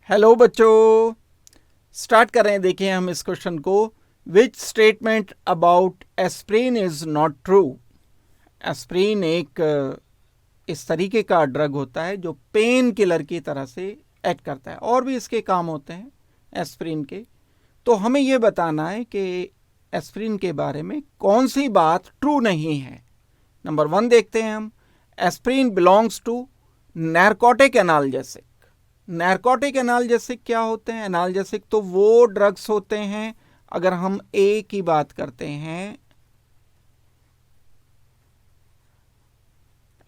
Hello बच्चों, start कर रहे हैं। देखिए हम इस क्वेश्चन को, which statement about aspirin is not true. Aspirin एक इस तरीके का ड्रग होता है जो पेन किलर की तरह से एक्ट करता है, और भी इसके काम होते हैं एस्प्रिन के। तो हमें यह बताना है कि एस्प्रिन के बारे में कौन सी बात ट्रू नहीं है। नंबर 1 देखते हैं हम। Aspirin belongs to narcotic analgesic. Narcotic analgesic क्या होते हैं? एनाल्जेसिक तो वो ड्रग्स होते हैं, अगर हम ए की बात करते हैं,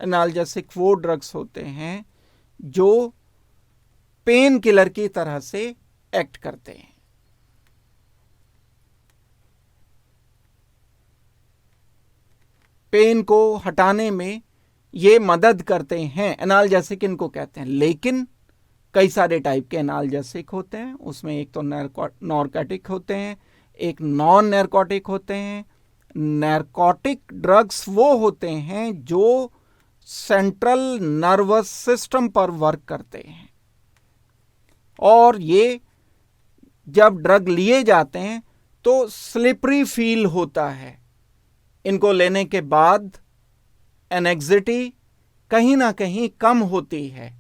एनाल्जेसिक वो ड्रग्स होते हैं जो पेन किलर की तरह से एक्ट करते हैं। पेन को हटाने में ये मदद करते हैं, एनाल्जेसिक इनको कहते हैं। लेकिन कई सारे टाइप के एनाल्जेसिक होते हैं, उसमें एक तो नारकोटिक होते हैं, एक नॉन नारकोटिक होते हैं। नारकोटिक ड्रग्स वो होते हैं जो सेंट्रल नर्वस सिस्टम पर वर्क करते हैं, और ये जब ड्रग लिए जाते हैं तो स्लिपरी फील होता है। इनको लेने के बाद एनेक्सिटी कहीं ना कहीं कम होती है,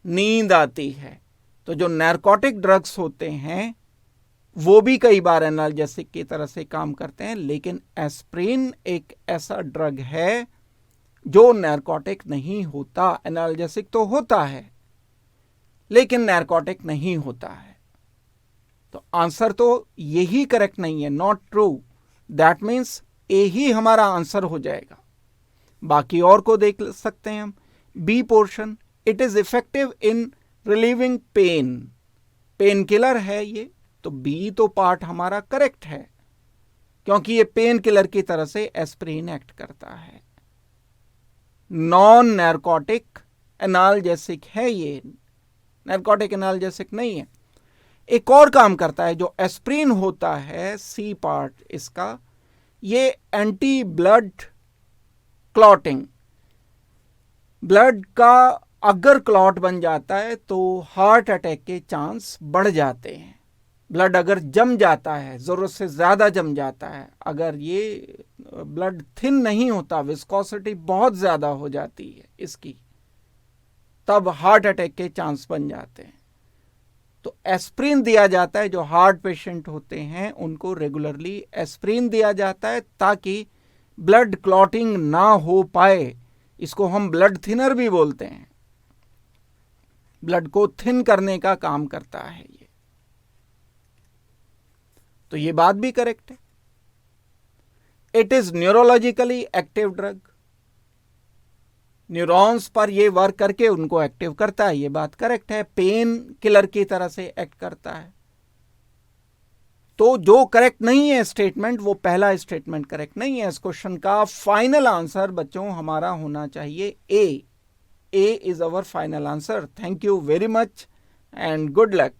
नींद आती है। तो जो नारकोटिक ड्रग्स होते हैं वो भी कई बार एनाल्जेसिक की तरह से काम करते हैं, लेकिन एस्प्रिन एक ऐसा ड्रग है जो नारकोटिक नहीं होता। एनाल्जेसिक तो होता है लेकिन नारकोटिक नहीं होता है। तो आंसर तो यही करेक्ट नहीं है, नॉट ट्रू। दैट मीन्स ए ही हमारा आंसर हो जाएगा। बाकी और को देख सकते हैं हम। B portion, it is effective in relieving pain. Pain killer है ये, तो बी तो पार्ट हमारा करेक्ट है, क्योंकि ये पेन किलर की तरह से एस्प्रिन एक्ट करता है। नॉन नारकोटिक एनाल्जेसिक है ये, नारकोटिक एनाल्जेसिक नहीं है। एक और काम करता है जो एस्प्रिन होता है, सी पार्ट इसका, ये एंटी ब्लड क्लॉटिंग। ब्लड का अगर क्लॉट बन जाता है तो हार्ट अटैक के चांस बढ़ जाते हैं। ब्लड अगर जम जाता है, जरूरत से ज्यादा जम जाता है, अगर ये ब्लड थिन नहीं होता, विस्कोसिटी बहुत ज्यादा हो जाती है इसकी, तब हार्ट अटैक के चांस बन जाते हैं। तो एस्प्रिन दिया जाता है, जो हार्ट पेशेंट होते हैं उनको रेगुलरली एस्प्रिन दिया जाता है ताकि ब्लड क्लॉटिंग ना हो पाए। इसको हम ब्लड थिनर भी बोलते हैं, ब्लड को थिन करने का काम करता है ये। तो ये बात भी करेक्ट है। It is neurologically active drug, neurons पर ये वर्क करके उनको एक्टिव करता है, ये बात करेक्ट है। पेन किलर की तरह से एक्ट करता है। तो जो करेक्ट नहीं है स्टेटमेंट, वो पहला स्टेटमेंट करेक्ट नहीं है। इस क्वेश्चन का फाइनल आंसर बच्चों हमारा होना चाहिए ए। A is our final answer. Thank you very much and good luck.